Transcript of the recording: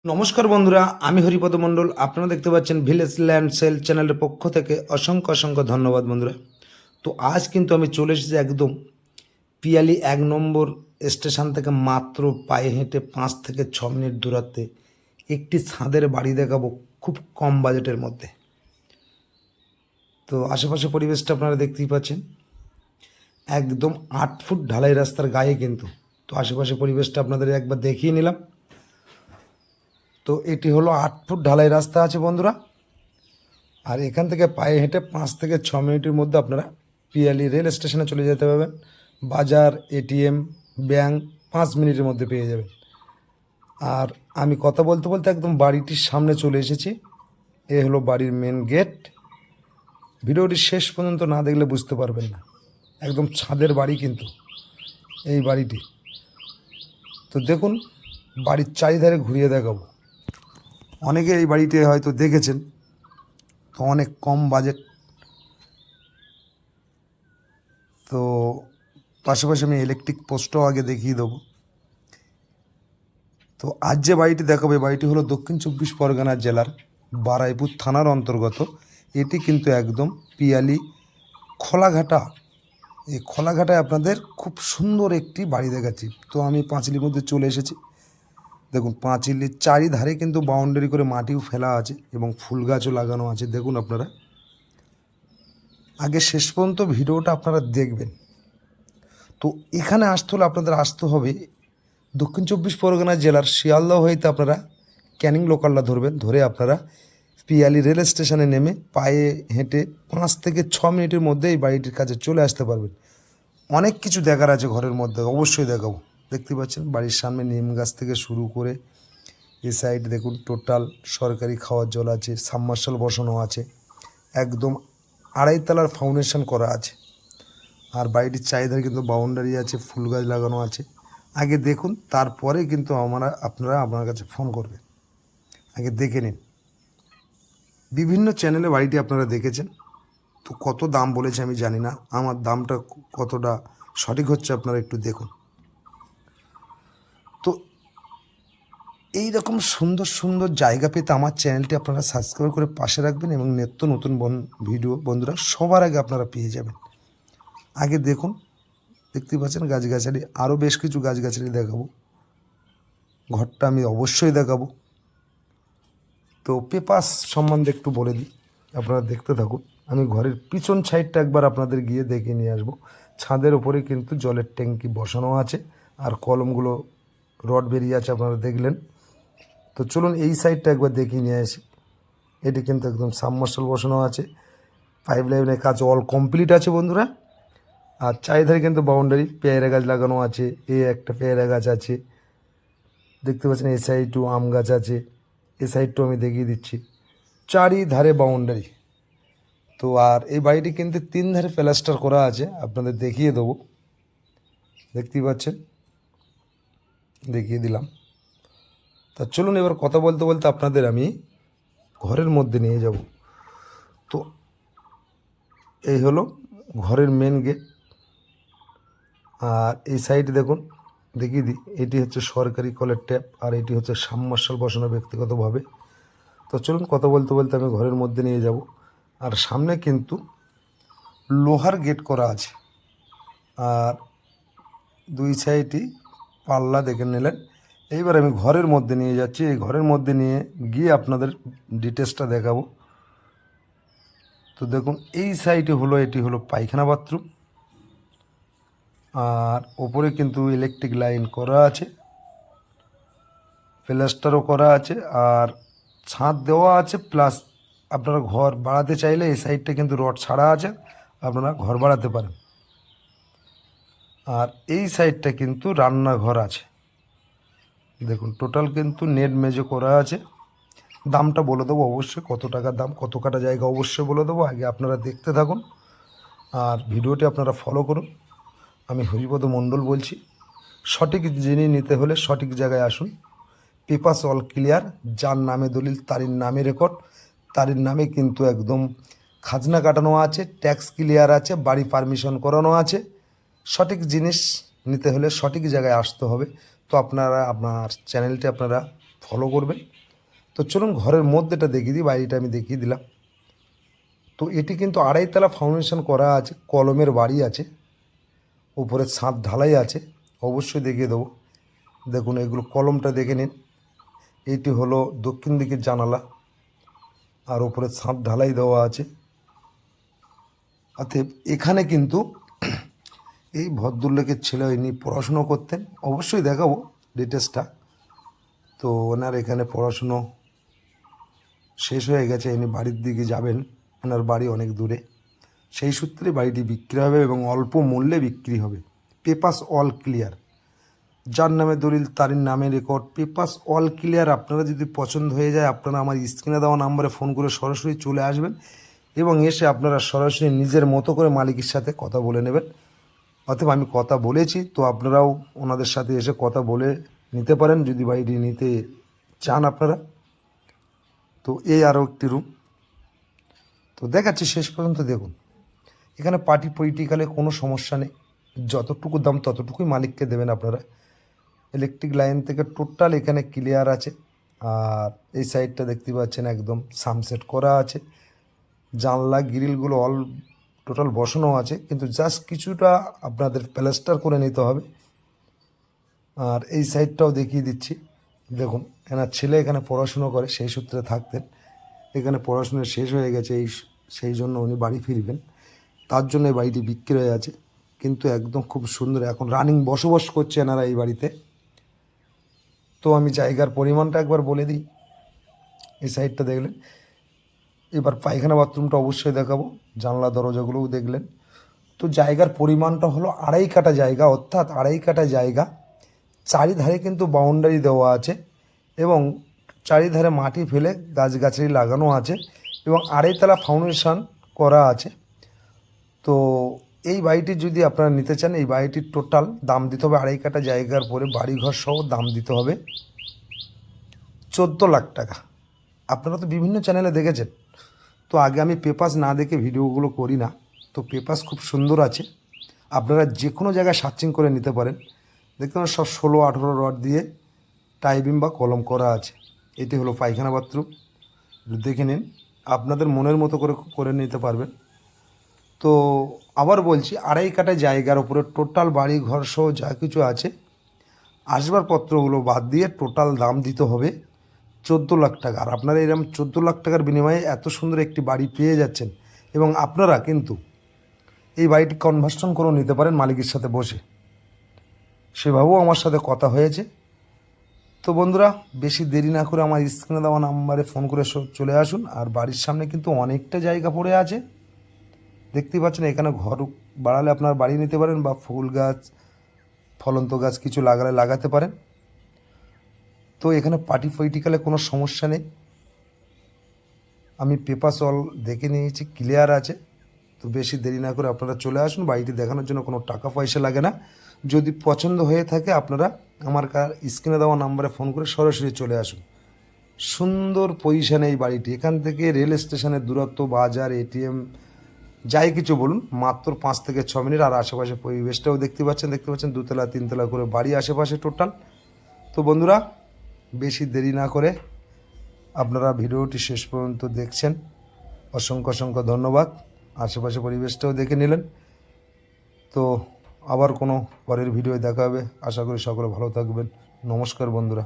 নমস্কার বন্ধুরা, আমি হরিপদ মণ্ডল। আপনারা দেখতে পাচ্ছেন ভিলেজ ল্যান্ড সেল চ্যানেলের পক্ষ থেকে অসংখ্য অসংখ্য ধন্যবাদ বন্ধুরা। তো আজ কিন্তু আমি চলে এসেছি একদম পিয়ালি 1 নম্বর স্টেশন থেকে মাত্র পায়ে হেঁটে 5 থেকে 6 মিনিট দূরত্বে একটি ছাদের বাড়ি দেখাবো খুব কম বাজেটের মধ্যে। তো আশেপাশে পরিবেশটা আপনারা দেখতেই পাচ্ছেন, একদম 8 ফুট ঢালাই রাস্তার গায়ে কিন্তু। তো আশেপাশে পরিবেশটা আপনাদের একবার দেখিয়ে নিলাম। তো এটি হলো 8 ফুট ঢালাই রাস্তা আছে বন্ধুরা, আর এখান থেকে পায়ে হেঁটে 5 থেকে 6 মিনিটের মধ্যে আপনারা পিয়ালি রেল স্টেশনে চলে যেতে পারবেন। বাজার, এটিএম, ব্যাংক 5 মিনিটের মধ্যে পেয়ে যাবেন। আর আমি কথা বলতে বলতে একদম বাড়িটির সামনে চলে এসেছি। এ হলো বাড়ির মেন গেট। ভিডিওটি শেষ পর্যন্ত না দেখলে বুঝতে পারবেন না, একদম ছাদের বাড়ি কিন্তু এই বাড়িটি। তো দেখুন, বাড়ির চারিধারে ঘুরিয়ে দেখাবো। অনেকে এই বাড়িটি হয়তো দেখেছেন, তো অনেক কম বাজেট। তো পাশাপাশি আমি ইলেকট্রিক পোস্টও আগে দেখিয়ে দেবো। তো আজ যে বাড়িটি দেখাবো, এই বাড়িটি হলো দক্ষিণ 24 পরগনা জেলার বারাইপুর থানার অন্তর্গত। এটি কিন্তু একদম পিয়ালি খোলাঘাটা। এই খোলাঘাটায় আপনাদের খুব সুন্দর একটি বাড়ি দেখাচ্ছি। তো আমি পাঁচিলির মধ্যে চলে এসেছি। দেখুন, পাঁচিলির চারিধারে কিন্তু বাউন্ডারি করে মাটিও ফেলা আছে এবং ফুল গাছও লাগানো আছে। দেখুন আপনারা, আগে শেষ পর্যন্ত ভিডিওটা আপনারা দেখবেন। তো এখানে আসতে হলে আপনাদের আসতে হবে দক্ষিণ 24 পরগনা জেলার শিয়ালদহ হইতে আপনারা ক্যানিং লোকালটা ধরবেন। ধরে আপনারা পিয়ালি রেল স্টেশনে নেমে পায়ে হেঁটে 5 থেকে 6 মিনিটের মধ্যে এই বাড়িটির কাছে চলে আসতে পারবেন। অনেক কিছু দেখার আছে ঘরের মধ্যে, অবশ্যই দেখাবো। দেখতে পাচ্ছেন বাড়ির সামনে নিম গাছ থেকে শুরু করে এ সাইড দেখুন টোটাল সরকারি খাওয়ার জল আছে, সাবমার্শাল বসানো আছে, একদম 2.5 তলার ফাউন্ডেশন করা আছে। আর বাড়িটির চাহিদার কিন্তু বাউন্ডারি আছে, ফুল গাছ লাগানো আছে। আগে দেখুন, তারপরে কিন্তু আপনারা আপনার কাছে ফোন করবেন। আগে দেখে নিন। বিভিন্ন চ্যানেলে বাড়িটি আপনারা দেখেছেন। তো কত দাম বলেছে আমি জানি না, আমার দামটা কতটা সঠিক হচ্ছে আপনারা একটু দেখুন। তো এই রকম সুন্দর সুন্দর জায়গা পেতে আমার চ্যানেলটি আপনারা সাবস্ক্রাইব করে পাশে রাখবেন এবং নিত্য নতুন ভিডিও বন্ধুরা সবার আগে আপনারা পেয়ে যাবেন। আগে দেখুন, দেখতে পাচ্ছেন গাছগাছালি, আরও বেশ কিছু গাছগাছালি দেখাবো। ঘরটা আমি অবশ্যই দেখাবো। তো পেপাস সম্বন্ধে একটু বলে দিই, আপনারা দেখতে থাকুন। আমি ঘরের পিছন সাইডটা একবার আপনাদের গিয়ে দেখে নিয়ে আসবো। ছাদের ওপরে কিন্তু জলের ট্যাঙ্কি বসানো আছে, আর কলমগুলো রড বেরিয়ে আছে, আপনারা দেখলেন। তো চলুন এই সাইডটা একবার দেখিয়ে নিয়ে আসি। এটি কিন্তু একদম সাবমার্শাল বসানো আছে, পাইপ লাইনের কাজ অল কমপ্লিট আছে বন্ধুরা। আর চারিধারে কিন্তু বাউন্ডারি, পেয়ারা গাছ লাগানো আছে। একটা পেয়ারা গাছ আছে, দেখতে পাচ্ছেন। এই সাইডও আম গাছ আছে, এই সাইডটাও আমি দেখিয়ে দিচ্ছি। চারিধারে বাউন্ডারি। তো আর এই বাড়িটি কিন্তু 3 ধারে প্লাস্টার করা আছে, আপনাদের দেখিয়ে দেবো। দেখতেই পাচ্ছেন, দেখিয়ে দিলাম। তা চলুন এবার কথা বলতে বলতে আপনাদের আমি ঘরের মধ্যে নিয়ে যাব। তো এই হলো ঘরের মেন গেট। আর এই সাইডে দেখুন, দেখিয়ে দিই, এটি হচ্ছে সরকারি কলের ট্যাপ, আর এটি হচ্ছে সাবমার্শাল বসানো ব্যক্তিগতভাবে। তো চলুন কথা বলতে বলতে আমি ঘরের মধ্যে নিয়ে যাব। আর সামনে কিন্তু লোহার গেট করা আছে, আর দুই সাইডই পাল্লা দেখে নিলেন। এইবার আমি ঘরের মধ্যে নিয়ে যাচ্ছি। এই ঘরের মধ্যে নিয়ে গিয়ে আপনাদের ডিটেলসটা দেখাবো। তো দেখুন, এই সাইডে হলো, এটি হলো পায়খানা বাথরুম। আর ওপরে কিন্তু ইলেকট্রিক লাইন করা আছে, প্লাস্টারও করা আছে, আর ছাদ দেওয়া আছে। প্লাস আপনারা ঘর বাড়াতে চাইলে এই সাইডটা কিন্তু রড ছাড়া আছে, আপনারা ঘর বাড়াতে পারেন। আর এই সাইডটা কিন্তু রান্নাঘর আছে। দেখুন টোটাল কিন্তু নেট মেজে করা আছে। দামটা বলে দেবো অবশ্যই, কত টাকা দাম, কত কাটা জায়গা অবশ্যই বলে দেবো। আগে আপনারা দেখতে থাকুন আর ভিডিওটি আপনারা ফলো করুন। আমি হরিপদ মণ্ডল বলছি। সঠিক জিনিস নিতে হলে সঠিক জায়গায় আসুন। পেপারস অল ক্লিয়ার, যার নামে দলিল তারই নামে রেকর্ড, তারই নামে কিন্তু একদম খাজনা কাটানো আছে, ট্যাক্স ক্লিয়ার আছে, বাড়ি পারমিশন করানো আছে। সঠিক জিনিস নিতে হলে সঠিক জায়গায় আসতে হবে। তো আপনারা আপনার চ্যানেলটি আপনারা ফলো করবেন। তো চলুন ঘরের মধ্যেটা দেখিয়ে দিই, বাড়িটা আমি দেখিয়ে দিলাম। তো এটি কিন্তু 2.5 তলা ফাউন্ডেশন করা আছে, কলমের বাড়ি আছে, উপরে ছাদ ঢালাই আছে, অবশ্যই দেখিয়ে দেবো। দেখুন এগুলো কলমটা দেখে নিন। এইটি হলো দক্ষিণ দিকের জানালা, আর উপরে ছাদ ঢালাই দেওয়া আছে। অতএব এখানে কিন্তু এই ভদ্রলোকের ছেলে ইনি পড়াশুনো করতেন, অবশ্যই দেখাবো ডিটেলসটা। তো ওনার এখানে পড়াশুনো শেষ হয়ে গেছে, ইনি বাড়ির দিকে যাবেন, ওনার বাড়ি অনেক দূরে। সেই সূত্রে বাড়িটি বিক্রি হবে এবং অল্প মূল্যে বিক্রি হবে। পেপারস অল ক্লিয়ার, যার নামে দলিল তার নামে রেকর্ড, পেপারস অল ক্লিয়ার। আপনারা যদি পছন্দ হয়ে যায় আপনারা আমার স্ক্রিনে দেওয়া নাম্বারে ফোন করে সরাসরি চলে আসবেন এবং এসে আপনারা সরাসরি নিজের মতো করে মালিকের সাথে কথা বলে নেবেন। অতএব আমি কথা বলেছি, তো আপনারাও ওনাদের সাথে এসে কথা বলে নিতে পারেন যদি বাড়িটি নিতে চান আপনারা। তো এই আরও একটি রুম, তো দেখাচ্ছি শেষ পর্যন্ত দেখুন। এখানে পার্টি পলিটিক্যালে কোনো সমস্যা নেই, যতটুকু দাম ততটুকুই মালিককে দেবেন আপনারা। ইলেকট্রিক লাইন থেকে টোটাল এখানে ক্লিয়ার আছে। আর এই সাইডটা দেখতে পাচ্ছেন একদম সানসেট করা আছে, জানলা গ্রিলগুলো অল টোটাল বসানো আছে, কিন্তু জাস্ট কিছুটা আপনাদের প্লাস্টার করে নিতে হবে। আর এই সাইডটাও দেখিয়ে দিচ্ছি, দেখুন এনার ছেলে এখানে পড়াশুনো করে, সেই সূত্রে থাকতেন। এখানে পড়াশুনো শেষ হয়ে গেছে, সেই জন্য উনি বাড়ি ফিরবেন, তার জন্য এই বাড়িটি বিক্রি হয়ে আছে। কিন্তু একদম খুব সুন্দর, এখন রানিং বসবাস করছে এনারা এই বাড়িতে। তো আমি জায়গার পরিমাণটা একবার বলে দিই। এই সাইডটা দেখলেন, এবার পায়খানা বাথরুমটা অবশ্যই দেখাবো, জানলা দরজাগুলোও দেখলেন। তো জায়গার পরিমাণটা হলো 2.5 কাঠা জায়গা, অর্থাৎ 2.5 কাঠা জায়গা। চারিধারে কিন্তু বাউন্ডারি দেওয়া আছে এবং চারিধারে মাটি ফেলে গাছগাছালি লাগানো আছে এবং 2.5 তলা ফাউন্ডেশন করা আছে। তো এই বাড়িটি যদি আপনারা নিতে চান, এই বাড়িটির টোটাল দাম দিতে হবে 2.5 কাঠা জায়গার পরে বাড়িঘর সহ দাম দিতে হবে 14 লাখ টাকা। আপনারা তো বিভিন্ন চ্যানেলে দেখেছেন, তো আগে আমি পেপারস না দেখে ভিডিওগুলো করি না। তো পেপারস খুব সুন্দর আছে, আপনারা যে কোনো জায়গায় সার্চিং করে নিতে পারেন। দেখতে পারেন সব 16-18 রড দিয়ে টাইবিম বা কলম করা আছে। এটি হলো পায়খানা বাথরুম, দেখে নিন, আপনাদের মনের মতো করে করে নিতে পারবেন। তো আবার বলছি, 2.5 কাঠা জায়গার উপরে টোটাল বাড়ি ঘর সহ যা কিছু আছে, আসবাবপত্রগুলো বাদ দিয়ে টোটাল দাম দিতে হবে 14 লাখ টাকা। আর আপনারা এরকম 14 লাখ টাকার বিনিময়ে এত সুন্দর একটি বাড়ি পেয়ে যাচ্ছেন এবং আপনারা কিন্তু এই বাড়িটি কনভার্সন করেও নিতে পারেন মালিকের সাথে বসে, সেভাবেও আমার সাথে কথা হয়েছে। তো বন্ধুরা, বেশি দেরি না করে আমার স্ক্রিনে দেওয়া নাম্বারে ফোন করে চলে আসুন। আর বাড়ির সামনে কিন্তু অনেকটা জায়গা পড়ে আছে, দেখতেই পাচ্ছেন। এখানে ঘর বাড়ালে আপনার বাড়ি নিতে পারেন বা ফুল গাছ ফলন্ত গাছ কিছু লাগাতে পারেন। তো এখানে পার্টি পলিটিক্যালে কোনো সমস্যা নেই, আমি পেপারস অল দেখে নিয়েছি, ক্লিয়ার আছে। তো বেশি দেরি না করে আপনারা চলে আসুন, বাড়িটি দেখানোর জন্য কোনো টাকা পয়সা লাগে না। যদি পছন্দ হয়ে থাকে আপনারা আমার স্ক্রিনে দেওয়া নাম্বারে ফোন করে সরাসরি চলে আসুন। সুন্দর পজিশানে এই বাড়িটি, এখান থেকে রেল স্টেশনের দূরত্ব, বাজার, এটিএম যাই কিছু বলুন, মাত্র 5 থেকে 6 মিনিট। আর আশেপাশে পরিবেশটাও দেখতে পাচ্ছেন 2তলা 3তলা করে বাড়ি আশেপাশে টোটাল। তো বন্ধুরা, বেশি দেরি না করে আপনারা ভিডিওটি শেষ পর্যন্ত দেখছেন, অসংখ্য অসংখ্য ধন্যবাদ। আশেপাশে পরিবেশটাও দেখে নিলেন। তো আবার কোনো পরের ভিডিও দেখা হবে, আশা করি সকলে ভালো থাকবেন। নমস্কার বন্ধুরা।